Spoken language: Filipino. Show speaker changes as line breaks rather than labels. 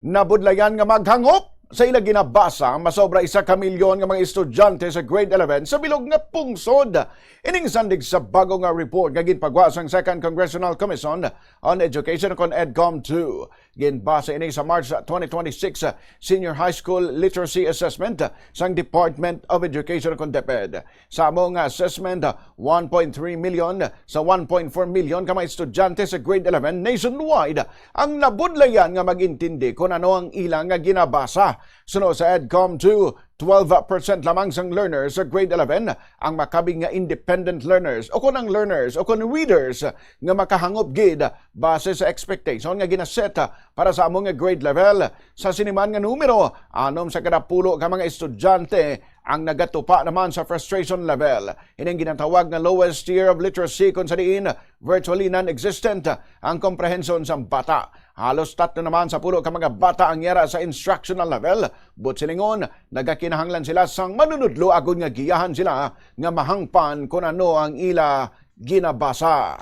Nabudlayan nga maghangop sa ila ginabasa masobra 1 ka milyon nga mga estudyante sa grade 11 sa bilog nga pungsod. Ining sandig sa bago nga report nga ginpagawa sang Second Congressional Commission on Education kon EDCOM 2. Ginbasa ini sa March 2026 Senior High School Literacy Assessment sang Department of Education kon DepEd. Sa among assessment, 1.3 million sa 1.4 million ka mga estudyante sa grade 11 nationwide ang nabudlayan nga magintindi kung ano ang ilang nga ginabasa. Sunod sa EDCOM 2, 12% lamang sang learners sa grade 11 ang makabing nga independent learners o kunang learners o kun readers nga makahangop gid base sa expectation nga ginaset para sa among nga grade level. Sa siniman nga numero, anom sa kada pulo ka mga estudyante ang nagatupa naman sa frustration level. Ining ginatawag nga lowest tier of literacy kung sa diin virtually non-existent ang comprehension sa bata. Halos 3 naman sa pulo ka mga bata ang yara sa instructional level. But silingon, nagakinahanglan sila sang manunudlo agud nga giyahan sila nga mahangpan kung ano ang ila ginabasa.